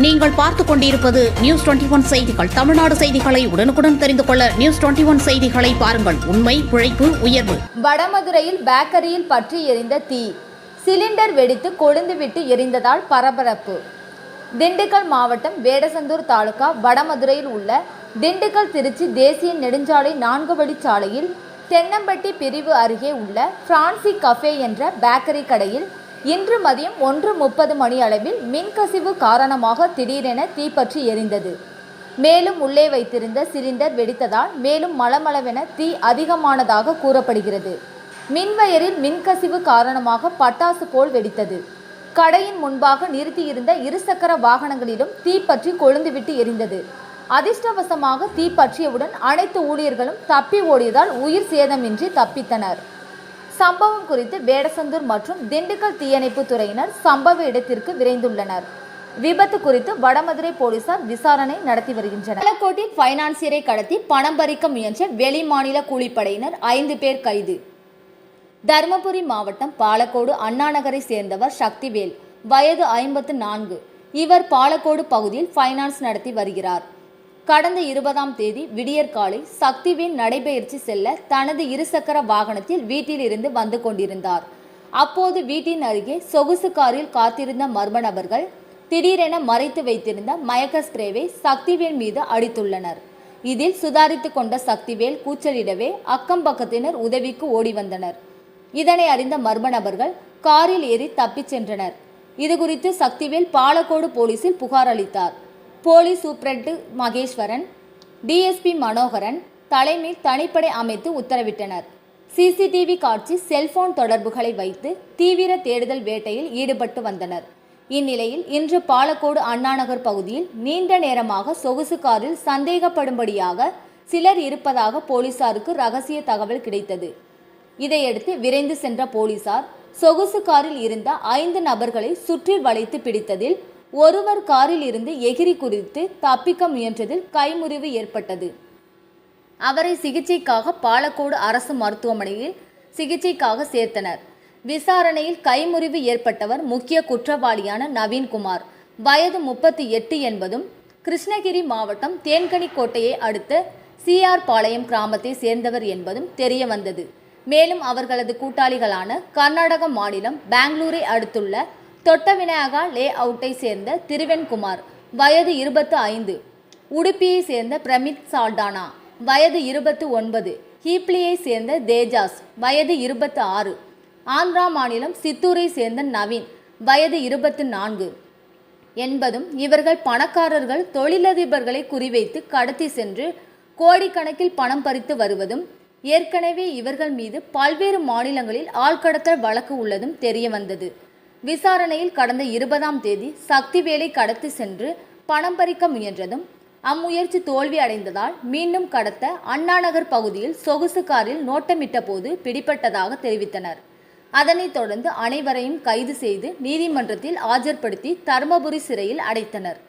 நீங்கள் பார்த்துக் கொண்டிருப்பது நியூஸ் 21 செய்திகள். தமிழ்நாடு செய்திகளை உடனுக்குடன் தெரிந்து கொள்ள நியூஸ் 21 செய்திகளை பாருங்கள். உண்மை, உழைப்பு, உயர்வு. வடமதுரையில் பேக்கரியில் பற்றி எரிந்த தீ, சிலிண்டர் வெடித்து கொழுந்துவிட்டு எரிந்ததால் பரபரப்பு. திண்டுக்கல் மாவட்டம் வேடசந்தூர் தாலுகா வடமதுரையில் உள்ள திண்டுக்கல் திருச்சி தேசிய நெடுஞ்சாலை 4 வழிச்சாலையில் தென்னம்பட்டி பிரிவு அருகே உள்ள பிரான்சி கஃபே என்ற பேக்கரி கடையில் இன்று மதியம் 1:30 மணி அளவில் மின்கசிவு காரணமாக திடீரென தீப்பற்றி எரிந்தது. மேலும் உள்ளே வைத்திருந்த சிலிண்டர் வெடித்ததால் மேலும் மளமளவென தீ அதிகமானதாக கூறப்படுகிறது. மின்வயரில் மின்கசிவு காரணமாக பட்டாசு போல் வெடித்தது. கடையின் முன்பாக நிறுத்தியிருந்த இருசக்கர வாகனங்களிலும் தீப்பற்றி கொழுந்துவிட்டு எரிந்தது. அதிர்ஷ்டவசமாக தீப்பற்றியவுடன் அனைத்து ஊழியர்களும் தப்பி ஓடியதால் உயிர் சேதமின்றி தப்பித்தனர். சம்பவம் குறித்து வேடசந்தூர் மற்றும் திண்டுக்கல் தீயணைப்பு துறையினர் சம்பவ இடத்திற்கு விரைந்துள்ளனர். விபத்து குறித்து வடமதுரை போலீசார் விசாரணை நடத்தி வருகின்றனர். பாலக்கோட்டில் பைனான்சியரை கடத்தி பணம் பறிக்க முயன்ற வெளிமாநில கூலிப்படையினர் 5 பேர் கைது. தருமபுரி மாவட்டம் பாலக்கோடு அண்ணாநகரை சேர்ந்தவர் சக்திவேல், வயது 54. இவர் பாலக்கோடு பகுதியில் பைனான்ஸ் நடத்தி வருகிறார். கடந்த 20ஆம் தேதி விடியற்காலை சக்திவேல் நடைபயிற்சி செல்ல தனது இருசக்கர வாகனத்தில் வீட்டில் இருந்து வந்து கொண்டிருந்தார். அப்போது வீட்டின் அருகே சொகுசு காரில் காத்திருந்த மர்ம நபர்கள் திடீரென மறைத்து வைத்திருந்த மயக்க ஸ்ப்ரேவை சக்திவேல் மீது அடித்துள்ளனர். இதில் சுதாரித்து கொண்ட சக்திவேல் கூச்சலிடவே அக்கம் பக்கத்தினர் உதவிக்கு ஓடி வந்தனர். இதனை அறிந்த மர்ம நபர்கள் காரில் ஏறி தப்பிச் சென்றனர். இதுகுறித்து சக்திவேல் பாலக்கோடு போலீசில் புகார் அளித்தார். Police superintendent Maheswaran, DSP Manoharan தலைமை தனிப்படை அமைத்து உத்தரவிட்டனர். சிசிடிவி காட்சி, செல்போன் தொடர்புகளை வைத்து தீவிர தேடுதல் வேட்டையில் ஈடுபட்டு வந்தனர். இந்நிலையில் இன்று பாலக்கோடு அண்ணாநகர் பகுதியில் நீண்ட நேரமாக சொகுசு காரில் சந்தேகப்படும்படியாக சிலர் இருப்பதாக போலீசாருக்கு ரகசிய தகவல் கிடைத்தது. இதையடுத்து விரைந்து சென்ற போலீசார் சொகுசு காரில் இருந்த 5 நபர்களை சுற்றி வளைத்து பிடித்ததில் ஒருவர் காரில் இருந்து எகிரி குதித்து தப்பிக்க முயன்றதில் கைமுறிவு ஏற்பட்டது. அவரை சிகிச்சைக்காக பாலக்கோடு அரசு மருத்துவமனையில் சிகிச்சைக்காக சேர்த்தனர். விசாரணையில் கைமுறிவு ஏற்பட்டவர் முக்கிய குற்றவாளியான நவீன்குமார், வயது 38 என்பதும் கிருஷ்ணகிரி மாவட்டம் தேன்கனிக்கோட்டையை அடுத்த சிஆர் பாளையம் கிராமத்தை சேர்ந்தவர் என்பதும் தெரிய வந்தது. மேலும் அவர்களது கூட்டாளிகளான கர்நாடக மாநிலம் பெங்களூரை அடுத்துள்ள தொட்டவிநாயகா லே அவுட்டை சேர்ந்த திருவென்குமார், வயது 25, உடுப்பியை சேர்ந்த பிரமித் சால்டானா, வயது 29, ஹீப்ளியை சேர்ந்த தேஜாஸ், வயது 26, ஆந்திரா மாநிலம் சித்தூரை சேர்ந்த நவீன், வயது 24 என்பதும் இவர்கள் பணக்காரர்கள் தொழிலதிபர்களை குறிவைத்து கடத்தி சென்று கோடிக்கணக்கில் பணம் பறித்து வருவதும், ஏற்கனவே இவர்கள் மீது பல்வேறு மாநிலங்களில் ஆள்கடத்தல் வழக்கு உள்ளதும் தெரிய வந்தது. விசாரணையில் கடந்த 20ஆம் தேதி சக்திவேலை கடத்தி சென்று பணம் பறிக்க முயன்றதும் அம்முயற்சி தோல்வி அடைந்ததால் மீண்டும் கடத்த அண்ணாநகர் பகுதியில் சொகுசு காரில் நோட்டமிட்ட போது பிடிபட்டதாக தெரிவித்தனர். அதனைத் தொடர்ந்து அனைவரையும் கைது செய்து நீதிமன்றத்தில் ஆஜர்படுத்தி தருமபுரி சிறையில் அடைத்தனர்.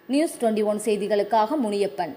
நியூஸ் 21 செய்திகளுக்காக முனியப்பன்.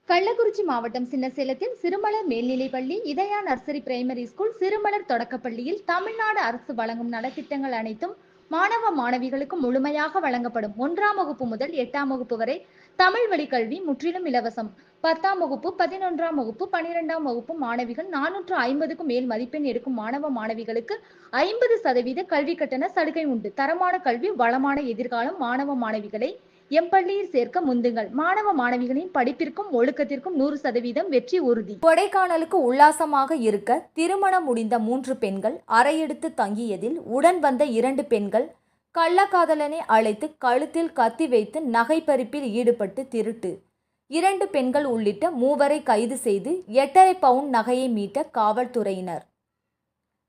கள்ளக்குறிச்சி மாவட்டம் சின்னசேலத்தில் சிறுமலர் மேல்நிலைப்பள்ளி, இதயா நர்சரி பிரைமரி ஸ்கூல், சிறுமலர் தொடக்கப்பள்ளியில் தமிழ்நாடு அரசு வழங்கும் நலத்திட்டங்கள் அனைத்தும் மாணவ மாணவிகளுக்கு முழுமையாக வழங்கப்படும். 1ஆம் வகுப்பு முதல் 8ஆம் வகுப்பு வரை தமிழ் வழி கல்வி முற்றிலும் இலவசம். 10ஆம் வகுப்பு, 11ஆம் வகுப்பு, 12ஆம் வகுப்பு மாணவிகள் 450க்கும் மேல் மதிப்பெண் எடுக்கும் மாணவ மாணவிகளுக்கு 50% கல்வி கட்டண சலுகை உண்டு. தரமான கல்வி, வளமான எதிர்காலம். மாணவ மாணவிகளை எம்பள்ளியில் சேர்க்க முந்துங்கள். மாணவ மாணவிகளின் படிப்பிற்கும் ஒழுக்கத்திற்கும் 100% வெற்றி உறுதி. கொடைக்கானலுக்கு உல்லாசமாக இருக்க திருமணம் முடிந்த 3 பெண்கள் அறையெடுத்து தங்கியதில் உடன் வந்த 2 பெண்கள் கள்ளக்காதலனை அழைத்து கழுத்தில் கத்தி வைத்து நகை பறிப்பில் ஈடுபட்டு திருட்டு. 2 பெண்கள் உள்ளிட்ட 3வரை கைது செய்து 8.5 பவுன் நகையை மீட்ட காவல்துறையினர்.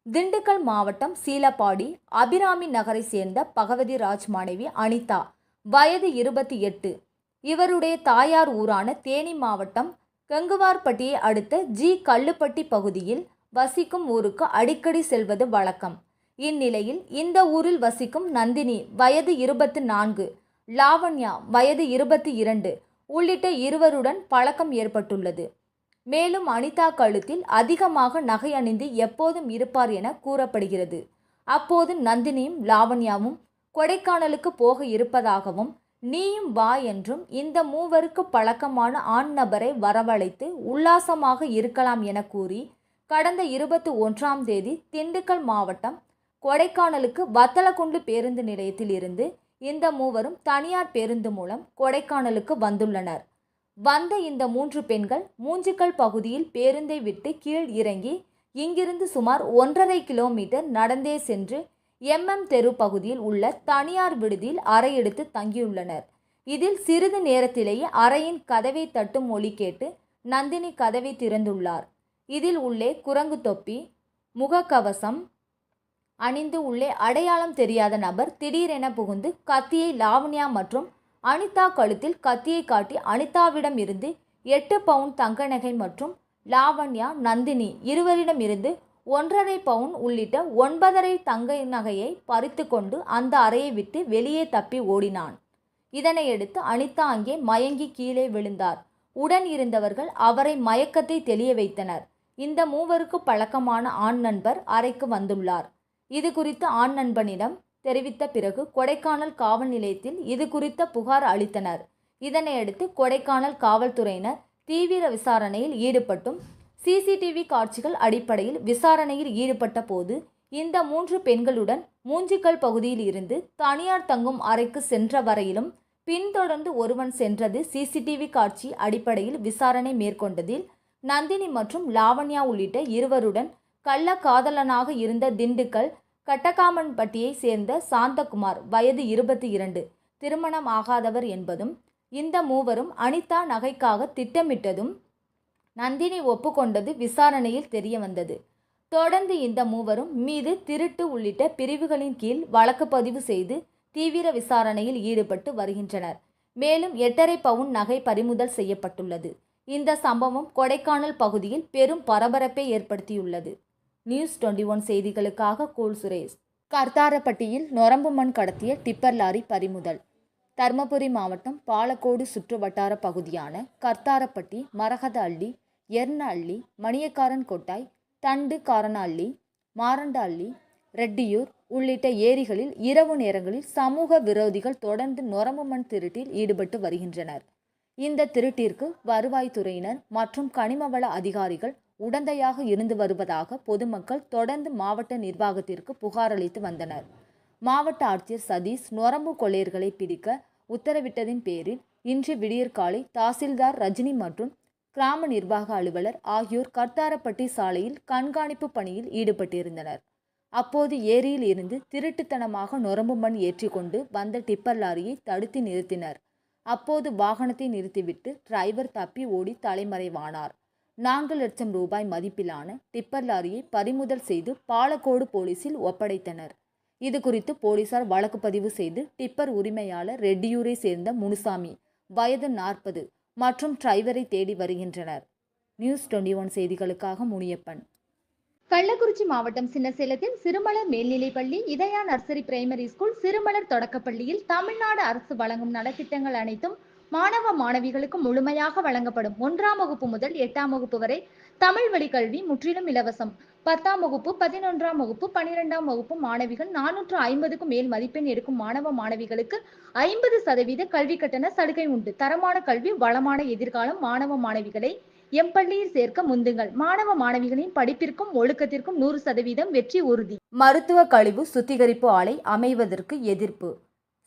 திண்டுக்கல் மாவட்டம் சீலப்பாடி அபிராமி நகரை சேர்ந்த பகவதி ராஜ் மனைவி அனிதா, வயது 28. இவருடைய தாயார் ஊரான தேனி மாவட்டம் கங்குவார்பட்டியை அடுத்த ஜி கல்லுப்பட்டி பகுதியில் வசிக்கும் ஊருக்கு அடிக்கடி செல்வது வழக்கம். இந்நிலையில் இந்த ஊரில் வசிக்கும் நந்தினி, வயது 24, லாவண்யா, வயது 22 உள்ளிட்ட இருவருடன் பழக்கம் ஏற்பட்டுள்ளது. மேலும் அனிதா கழுத்தில் அதிகமாக நகை அணிந்து எப்போதும் இருப்பார் என கூறப்படுகிறது. அப்போது நந்தினியும் லாவண்யாவும் கொடைக்கானலுக்கு போக இருப்பதாகவும் நீயும் வா என்றும் இந்த மூவருக்கு பழக்கமான ஆண் நபரை வரவழைத்து உல்லாசமாக இருக்கலாம் என கூறி கடந்த 21ஆம் தேதி திண்டுக்கல் மாவட்டம் கொடைக்கானலுக்கு வத்தலக்குண்டு பேருந்து நிலையத்தில் இருந்து இந்த மூவரும் தனியார் பேருந்து மூலம் கொடைக்கானலுக்கு வந்துள்ளனர். வந்த இந்த 3 பெண்கள் மூஞ்சிக்கல் பகுதியில் பேருந்தை விட்டு கீழ் இறங்கி இங்கிருந்து சுமார் 1.5 கிலோமீட்டர் நடந்தே சென்று தெரு பகுதியில் உள்ள தனியார் விடுதியில் அறை எடுத்து தங்கியுள்ளனர். இதில் சிறிது நேரத்திலேயே அறையின் கதவை தட்டும் ஒலி கேட்டு நந்தினி கதவை திறந்துள்ளார். இதில் உள்ளே குரங்கு தொப்பி, முகக்கவசம் அணிந்து உள்ளே அடையாளம் தெரியாத நபர் திடீரென புகுந்து கத்தியை லாவண்யா மற்றும் அனிதா கழுத்தில் கத்தியை காட்டி அனிதாவிடம் இருந்து 8 பவுன் தங்க நகை மற்றும் லாவண்யா, நந்தினி இருவரிடம் இருந்து 1.5 பவுன் உள்ளிட்ட 9.5 தங்க நகையை பறித்து கொண்டு அந்த அறையை விட்டு வெளியே தப்பி ஓடினான். இதனையடுத்து அனிதா அங்கே மயங்கி கீழே விழுந்தார். உடன் இருந்தவர்கள் அவரை மயக்கத்தை தெளிய வைத்தனர். இந்த மூவருக்கு பழக்கமான ஆண் நண்பர் அறைக்கு வந்துள்ளார். இது குறித்து ஆண் நண்பனிடம் தெரிவித்த பிறகு கொடைக்கானல் காவல் நிலையத்தில் இது குறித்த புகார் அளித்தனர். இதனையடுத்து கொடைக்கானல் காவல்துறையினர் தீவிர விசாரணையில் ஈடுபட்டும் சிசிடிவி காட்சிகள் அடிப்படையில் விசாரணையில் ஈடுபட்ட போது இந்த 3 பெண்களுடன் மூஞ்சிக்கல் பகுதியில் இருந்து தனியார் தங்கும் அறைக்கு சென்ற வரையிலும் பின்தொடர்ந்து ஒருவன் சென்றது சிசிடிவி காட்சி அடிப்படையில் விசாரணை மேற்கொண்டதில் நந்தினி மற்றும் லாவண்யா உள்ளிட்ட இருவருடன் கள்ள காதலனாக இருந்த திண்டுக்கல் கட்டகாமன்பட்டியை சேர்ந்த சாந்தகுமார் வயது 22 திருமணம் ஆகாதவர் என்பதும் இந்த மூவரும் அனிதா நகைக்காக திட்டமிட்டதும் நந்தினி ஒப்புக்கொண்டது விசாரணையில் தெரிய வந்தது. தொடர்ந்து இந்த மூவரும் மீது திருட்டு உள்ளிட்ட பிரிவுகளின் கீழ் வழக்கு பதிவு செய்து தீவிர விசாரணையில் ஈடுபட்டு வருகின்றனர். மேலும் 8.5 பவுன் நகை பறிமுதல் செய்யப்பட்டுள்ளது. இந்த சம்பவம் கொடைக்கானல் பகுதியில் பெரும் பரபரப்பை ஏற்படுத்தியுள்ளது. நியூஸ் 21 செய்திகளுக்காக கூல் சுரேஷ். கர்த்தாரப்பட்டியில் நொரம்பு மண் கடத்திய டிப்பர் லாரி பறிமுதல். தர்மபுரி மாவட்டம் பாலக்கோடு சுற்று வட்டார பகுதியான கர்த்தாரப்பட்டி, மரகத அள்ளி, எர்ண அள்ளி, மணியக்காரன் கொட்டாய், தண்டு காரண அள்ளி, மாரண்ட அள்ளி, ரெட்டியூர் உள்ளிட்ட ஏரிகளில் இரவு நேரங்களில் சமூக விரோதிகள் தொடர்ந்து நொரம்பு மண் திருட்டில் ஈடுபட்டு வருகின்றனர். இந்த திருட்டிற்கு வருவாய்த்துறையினர் மற்றும் கனிமவள அதிகாரிகள் உடந்தையாக இருந்து வருவதாக பொதுமக்கள் தொடர்ந்து மாவட்ட நிர்வாகத்திற்கு புகார் அளித்து வந்தனர். மாவட்ட ஆட்சியர் சதீஷ் நொரம்பு கொள்ளையர்களை பிடிக்க உத்தரவிட்டதின் பேரில் இன்று விடியற்காலை தாசில்தார் ரஜினி மற்றும் கிராம நிர்வாக அலுவலர் ஆகியோர் கர்த்தாரப்பட்டி சாலையில் கண்காணிப்பு பணியில் ஈடுபட்டிருந்தனர். அப்போது ஏரியில் இருந்து திருட்டுத்தனமாக நொரம்பு மண் ஏற்றி கொண்டு வந்த டிப்பர் லாரியை தடுத்து நிறுத்தினர். அப்போது வாகனத்தை நிறுத்திவிட்டு டிரைவர் தப்பி ஓடி தலைமறைவானார். 4 லட்சம் ரூபாய் மதிப்பிலான டிப்பர் லாரியை பறிமுதல் செய்து பாலக்கோடு போலீசில் ஒப்படைத்தனர். இது குறித்து போலீசார் வழக்கு பதிவு செய்து டிப்பர் உரிமையாளர் ரெட்டியூரை சேர்ந்த முனுசாமி வயது 40 மற்றும் டிரைவரை தேடி வருகின்றனர். நியூஸ் 21 செய்திகளுக்காக முனியப்பன். கள்ளக்குறிச்சி மாவட்டம் சின்னசேலத்தில் சிறுமலர் மேல்நிலைப்பள்ளி, இதயா நர்சரி பிரைமரி ஸ்கூல், சிறுமலர் தொடக்கப்பள்ளியில் தமிழ்நாடு அரசு வழங்கும் நலத்திட்டங்கள் அனைத்தும் மாணவ மாணவிகளுக்கு முழுமையாக வழங்கப்படும். 1ஆம் வகுப்பு முதல் 8ஆம் வகுப்பு வரை தமிழ் வழி கல்வி முற்றிலும் இலவசம். 10ஆம் வகுப்பு, 11ஆம் வகுப்பு, 12ஆம் வகுப்பு மாணவிகள் 450க்கும் மேல் மதிப்பெண் எடுக்கும் மாணவ மாணவிகளுக்கு 50% கல்வி கட்டண சலுகை உண்டு. தரமான கல்வி, வளமான எதிர்காலம். மாணவ மாணவிகளை எம்பள்ளியில் சேர்க்க முந்துங்கள். மாணவ மாணவிகளின் படிப்பிற்கும் ஒழுக்கத்திற்கும் 100% வெற்றி உறுதி. மருத்துவ கழிவு சுத்திகரிப்பு ஆலை அமைவதற்கு எதிர்ப்பு.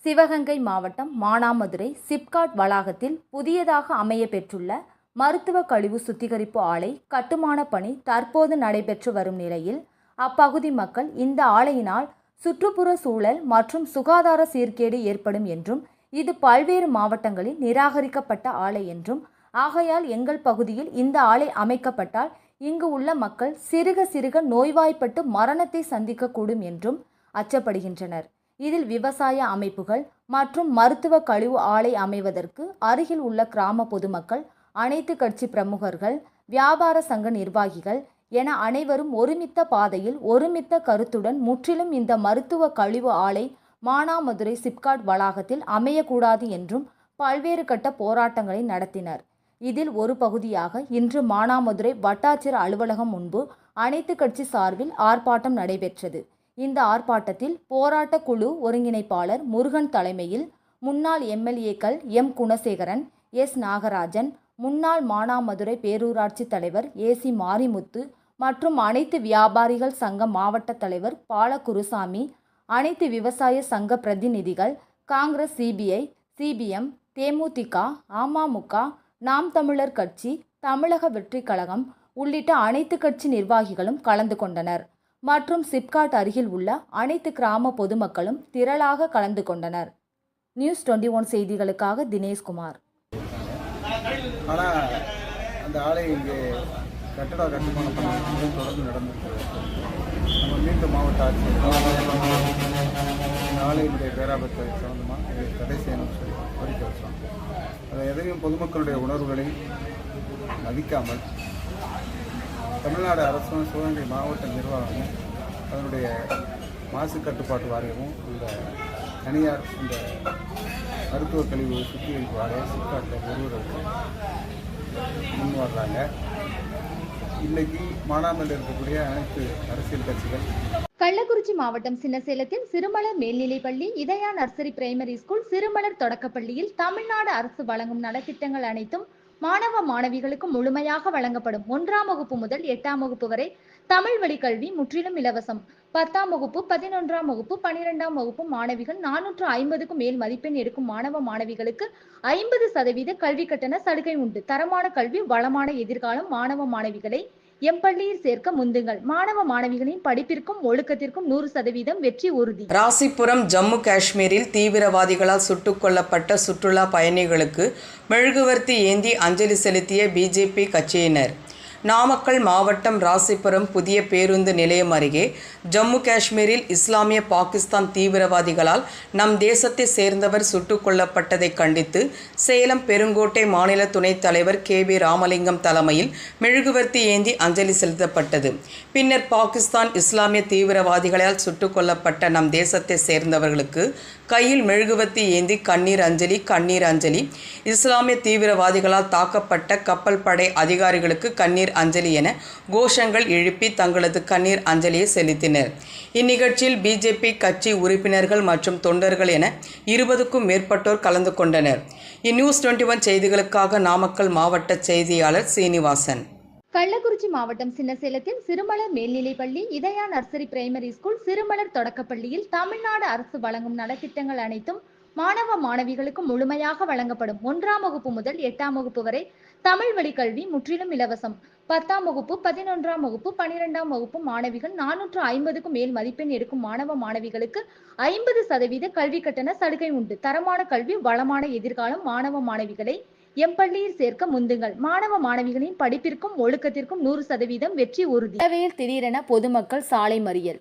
சிவகங்கை மாவட்டம் மானாமதுரை சிப்காட் வளாகத்தில் புதியதாக அமைய பெற்றுள்ள மருத்துவ கழிவு சுத்திகரிப்பு ஆலை கட்டுமான பணி தற்போது நடைபெற்று வரும் நிலையில் அப்பகுதி மக்கள் இந்த ஆலையினால் சுற்றுப்புற சூழல் மற்றும் சுகாதார சீர்கேடு ஏற்படும் என்றும் இது பல்வேறு மாவட்டங்களில் நிராகரிக்கப்பட்ட ஆலை என்றும் ஆகையால் எங்கள் பகுதியில் இந்த ஆலை அமைக்கப்பட்டால் இங்கு உள்ள மக்கள் சிறுக சிறுக நோய்வாய்ப்பட்டு மரணத்தை சந்திக்கக்கூடும் என்றும் அச்சப்படுகின்றனர். இதில் விவசாய அமைப்புகள் மற்றும் மருத்துவ கழிவு ஆலை அமைவதற்கு அருகில் உள்ள கிராம பொதுமக்கள், அனைத்து கட்சி பிரமுகர்கள், வியாபார சங்க நிர்வாகிகள் என அனைவரும் ஒருமித்த பாதையில் ஒருமித்த கருத்துடன் முற்றிலும் இந்த மருத்துவ கழிவு ஆலை மானாமதுரை சிப்காட் வளாகத்தில் அமையக்கூடாது என்றும் பல்வேறு கட்ட போராட்டங்களை நடத்தினர். இதில் ஒரு பகுதியாக இன்று மானாமதுரை வட்டாட்சியர் அலுவலகம் முன்பு அனைத்து கட்சி சார்பில் ஆர்ப்பாட்டம் நடைபெற்றது. இந்த ஆர்ப்பாட்டத்தில் போராட்ட குழு ஒருங்கிணைப்பாளர் முருகன் தலைமையில் முன்னாள் எம்எல்ஏக்கள் எம் குணசேகரன், எஸ் நாகராஜன், முன்னாள் மானாமதுரை பேரூராட்சி தலைவர் ஏசி மாரிமுத்து மற்றும் அனைத்து வியாபாரிகள் சங்க மாவட்ட தலைவர் பாலகுருசாமி, அனைத்து விவசாய சங்க பிரதிநிதிகள், காங்கிரஸ், சிபிஐ, சிபிஎம், தேமுதிக, அமமுக, நாம் தமிழர் கட்சி, தமிழக வெற்றி கழகம் உள்ளிட்ட அனைத்து கட்சி நிர்வாகிகளும் கலந்து கொண்டனர். மற்றும் சிப்காட் அருகில் உள்ள அனைத்து கிராம பொதுமக்களும் திரளாக கலந்து கொண்டனர். நியூஸ் 21 செய்திகளுக்காக தினேஷ்குமார். ஆனால் அந்த ஆலை இங்கே கட்டட கட்டுமான பணிகள் தொடர்ந்து நடந்திருக்கிறது. நம்ம மீண்டும் மாவட்ட ஆட்சியர் இந்த ஆலையினுடைய பேராபத்தை சம்பந்தமாக இதை தடை செய்யணும்னு சொல்லி கோரிக்கை வச்சோம். அதை எதையும் பொதுமக்களுடைய உணர்வுகளை மதிக்காமல் தமிழ்நாடு அரசும் சிவகங்கை மாவட்ட நிர்வாகமும் அதனுடைய மாசு கட்டுப்பாட்டு வாரியமும் இந்த தனியார் இந்த மருத்துவ கழிவு சுத்திகரிப்பு வாரியம் சிப்காட்டில் ஒருவர்கள் முன் வர்றாங்க. இன்னைக்கு மானாமதுரையில் இருக்கக்கூடிய அனைத்து அரசியல் கட்சிகள் கள்ளக்குறிச்சி மாவட்டம் சின்னசேலத்தில் சிறுமலர் மேல்நிலைப்பள்ளி, இதயா நர்சரி பிரைமரி ஸ்கூல், சிறுமலர் தொடக்கப்பள்ளியில் தமிழ்நாடு அரசு வழங்கும் நலத்திட்டங்கள் அனைத்தும் மாணவ மாணவிகளுக்கு முழுமையாக வழங்கப்படும். 1ஆம் வகுப்பு முதல் 8ஆம் வகுப்பு வரை தமிழ் வழி கல்வி முற்றிலும் இலவசம். 10ஆம் வகுப்பு, 11ஆம் வகுப்பு, 12ஆம் வகுப்பு மாணவிகள் 450க்கும் மேல் மதிப்பெண் எடுக்கும் மாணவ மாணவிகளுக்கு 50% கல்வி கட்டண சலுகை உண்டு. தரமான கல்வி, வளமான எதிர்காலம். மாணவ மாணவிகளை எம்பள்ளியில் சேர்க்க முந்துங்கள். மாணவ மாணவிகளின் படிப்பிற்கும் ஒழுக்கத்திற்கும் 100% வெற்றி உறுதி. ராசிபுரம், ஜம்மு காஷ்மீரில் தீவிரவாதிகளால் சுட்டுக் கொல்லப்பட்ட சுற்றுலா பயணிகளுக்கு மெழுகுவர்த்தி ஏந்தி அஞ்சலி செலுத்திய பிஜேபி கட்சியினர். நாமக்கல் மாவட்டம் ராசிபுரம் புதிய பேருந்து நிலையம் அருகே ஜம்மு காஷ்மீரில் இஸ்லாமிய பாகிஸ்தான் தீவிரவாதிகளால் நம் தேசத்தை சேர்ந்தவர் சுட்டுக் கொல்லப்பட்டதை கண்டித்து சேலம் பெருங்கோட்டை மாநில துணைத் தலைவர் KB ராமலிங்கம் தலைமையில் மெழுகுவர்த்தி ஏந்தி அஞ்சலி செலுத்தப்பட்டது. பின்னர் பாகிஸ்தான் இஸ்லாமிய தீவிரவாதிகளால் சுட்டுக் கொல்லப்பட்ட நம் தேசத்தை சேர்ந்தவர்களுக்கு கையில் மெழுகுவர்த்தி ஏந்தி கண்ணீர் அஞ்சலி, இஸ்லாமிய தீவிரவாதிகளால் தாக்கப்பட்ட கப்பல் படை அதிகாரிகளுக்கு கண்ணீர் அஞ்சலி என கோஷங்கள் எழுப்பி தங்களது கண்ணீர் அஞ்சலியை செலுத்தினர். இந்நிகழ்ச்சியில் பிஜேபி கட்சி உறுப்பினர்கள் மற்றும் தொண்டர்கள் என 20க்கும் மேற்பட்டோர் கலந்து கொண்டனர். நியூஸ் 21 செய்திகளுக்காக நாமக்கல் மாவட்ட செய்தியாளர் சீனிவாசன். கள்ளக்குறிச்சி மாவட்டம் சின்னசேலத்தில் சிறுமலர் மேல்நிலைப்பள்ளி, இதயா நர்சரி பிரைமரி ஸ்கூல், சிறுமலர் தொடக்கப்பள்ளியில் தமிழ்நாடு அரசு வழங்கும் நலத்திட்டங்கள் அனைத்தும் மாணவ மாணவிகளுக்கு முழுமையாக வழங்கப்படும். 1ஆம் வகுப்பு முதல் 8ஆம் வகுப்பு வரை தமிழ் வழி கல்வி முற்றிலும் இலவசம். 10ஆம் வகுப்பு, 11ஆம் வகுப்பு, 12ஆம் வகுப்பு மாணவிகள் 450க்கும் மேல் மதிப்பெண் எடுக்கும் மாணவ மாணவிகளுக்கு 50% கல்வி கட்டண சலுகை உண்டு. தரமான கல்வி, வளமான எதிர்காலம். மாணவ மாணவிகளை எம்பள்ளியில் சேர்க்க முந்துங்கள். மாணவ மாணவிகளின் படிப்பிற்கும் ஒழுக்கத்திற்கும் 100% வெற்றி உறுதி. கலவையில் திடீரென பொதுமக்கள் சாலை மறியல்.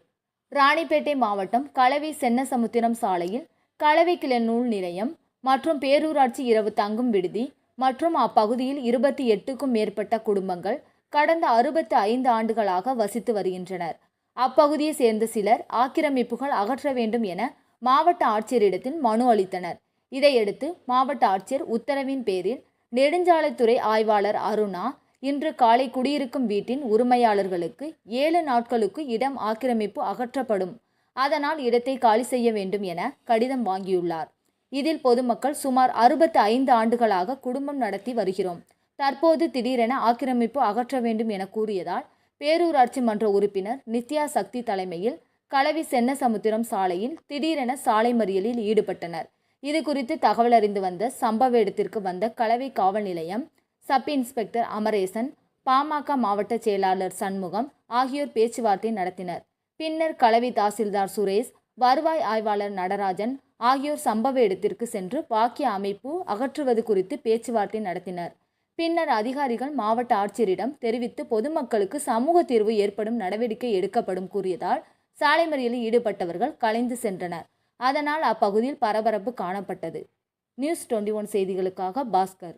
ராணிப்பேட்டை மாவட்டம் கலவை சென்னசமுத்திரம் சாலையில் கலவை கிளநூல் நிலையம் மற்றும் பேரூராட்சி இரவு தங்கும் விடுதி மற்றும் அப்பகுதியில் 28க்கும் மேற்பட்ட குடும்பங்கள் கடந்த 65 ஆண்டுகளாக வசித்து வருகின்றனர். அப்பகுதியை சேர்ந்த சிலர் ஆக்கிரமிப்புகள் அகற்ற வேண்டும் என மாவட்ட ஆட்சியரிடத்தில் மனு அளித்தனர். இதையடுத்து மாவட்ட ஆட்சியர் உத்தரவின் பேரில் நெடுஞ்சாலைத்துறை ஆய்வாளர் அருணா இன்று காலை குடியிருக்கும் வீட்டின் உரிமையாளர்களுக்கு 7 நாட்களுக்கு இடம் ஆக்கிரமிப்பு அகற்றப்படும், அதனால் இடத்தை காலி செய்ய வேண்டும் என கடிதம் வாங்கியுள்ளார். இதில் பொதுமக்கள் சுமார் 65 ஆண்டுகளாக குடும்பம் நடத்தி வருகிறோம். தற்போது திடீரென ஆக்கிரமிப்பு அகற்ற வேண்டும் என கூறியதால் பேரூராட்சி மன்ற உறுப்பினர் நித்யா சக்தி தலைமையில் கலவி சென்னசமுத்திரம் சாலையில் திடீரென சாலை மறியலில் ஈடுபட்டனர். இது குறித்து தகவல் அறிந்து வந்த சம்பவ இடத்திற்கு வந்த கலவை காவல் நிலையம் சப் இன்ஸ்பெக்டர் அமரேசன், பாமக மாவட்ட செயலாளர் சண்முகம் ஆகியோர் பேச்சுவார்த்தை நடத்தினர். பின்னர் கலவி தாசில்தார் சுரேஷ், வருவாய் ஆய்வாளர் நடராஜன் ஆகியோர் சம்பவ இடத்திற்கு சென்று வாக்கிய அமைப்பு அகற்றுவது குறித்து பேச்சுவார்த்தை நடத்தினர். பின்னர் அதிகாரிகள் மாவட்ட ஆட்சியரிடம் தெரிவித்து பொதுமக்களுக்கு சமூக தீர்வு ஏற்படும் நடவடிக்கை எடுக்கப்படும் கூறியதால் சாலை மறியலில் ஈடுபட்டவர்கள் கலைந்து சென்றனர். அதனால் அப்பகுதியில் பரபரப்பு காணப்பட்டது. நியூஸ் 21 செய்திகளுக்காக பாஸ்கர்.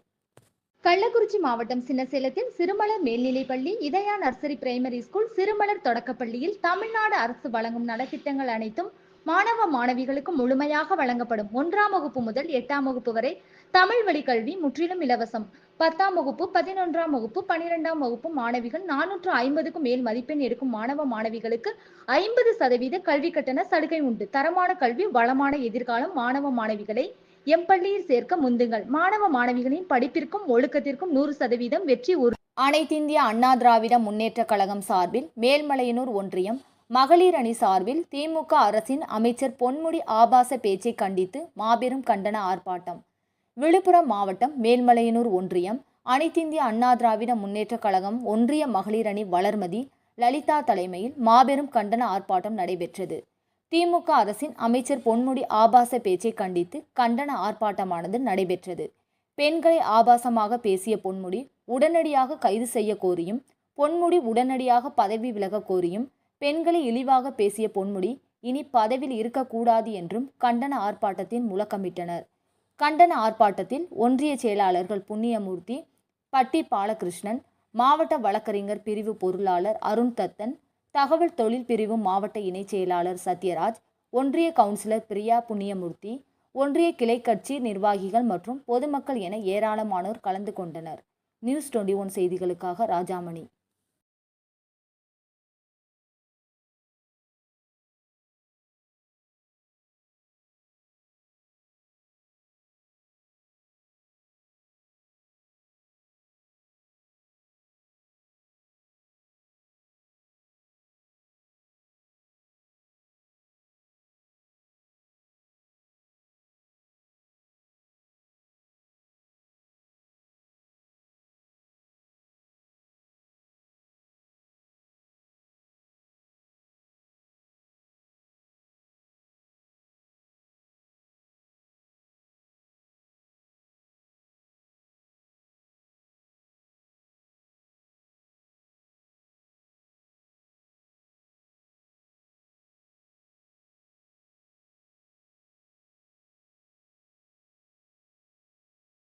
கள்ளக்குறிச்சி மாவட்டம் சின்னசேலத்தில் சிறுமலர் மேல்நிலைப்பள்ளி, இதயா நர்சரி பிரைமரி ஸ்கூல், சிறுமலர் தொடக்கப்பள்ளியில் தமிழ்நாடு அரசு வழங்கும் நலத்திட்டங்கள் அனைத்தும் மாணவ மாணவிகளுக்கு முழுமையாக வழங்கப்படும். 1ஆம் வகுப்பு முதல் 8ஆம் வகுப்பு வரை தமிழ் வழி கல்வி முற்றிலும் இலவசம். 10ஆம் வகுப்பு, 11ஆம் வகுப்பு, 12ஆம் வகுப்பு மாணவிகள் 450க்கும் மேல் மதிப்பெண் எடுக்கும் மாணவ மாணவிகளுக்கு 50% கல்வி கட்டண சலுகை உண்டு. தரமான கல்வி, வளமான எதிர்காலம். மாணவ மாணவிகளை எம் பள்ளியில் சேர்க்க முந்துங்கள். மாணவ மாணவிகளின் படிப்பிற்கும் ஒழுக்கத்திற்கும் 100% வெற்றி உறுதி. அனைத்திந்திய அண்ணா திராவிட முன்னேற்றக் கழகம் சார்பில் மேல்மலையனூர் ஒன்றியம் மகளிர் அணி சார்பில் திமுக அரசின் அமைச்சர் பொன்முடி ஆபாச பேச்சை கண்டித்து மாபெரும் கண்டன ஆர்ப்பாட்டம். விழுப்புரம் மாவட்டம் மேல்மலையனூர் ஒன்றியம் அனைத்திந்திய அண்ணா திராவிட முன்னேற்றக் கழகம் ஒன்றிய மகளிர் அணி வளர்மதி லலிதா தலைமையில் மாபெரும் கண்டன ஆர்ப்பாட்டம் நடைபெற்றது. திமுக அரசின் அமைச்சர் பொன்முடி ஆபாச பேச்சை கண்டித்து கண்டன ஆர்ப்பாட்டமானது நடைபெற்றது. பெண்களை ஆபாசமாக பேசிய பொன்முடி உடனடியாக கைது செய்ய கோரியும், பொன்முடி உடனடியாக பதவி விலக கோரியும், பெண்களை இழிவாக பேசிய பொன்முடி இனி பதவியில் இருக்கக்கூடாது என்றும் கண்டன ஆர்ப்பாட்டத்தில் முழக்கமிட்டனர். கண்டன ஆர்ப்பாட்டத்தில் ஒன்றிய செயலாளர்கள் புண்ணியமூர்த்தி, பட்டி பாலகிருஷ்ணன், மாவட்ட வழக்கறிஞர் பிரிவு பொருளாளர் அருண் தத்தன், தகவல் தொழில் பிரிவு மாவட்ட இணைச் செயலாளர் சத்யராஜ், ஒன்றிய கவுன்சிலர் பிரியா புண்ணியமூர்த்தி, ஒன்றிய கிளை கட்சி நிர்வாகிகள் மற்றும் பொதுமக்கள் என ஏராளமானோர் கலந்து கொண்டனர். நியூஸ் 21 செய்திகளுக்காக ராஜாமணி.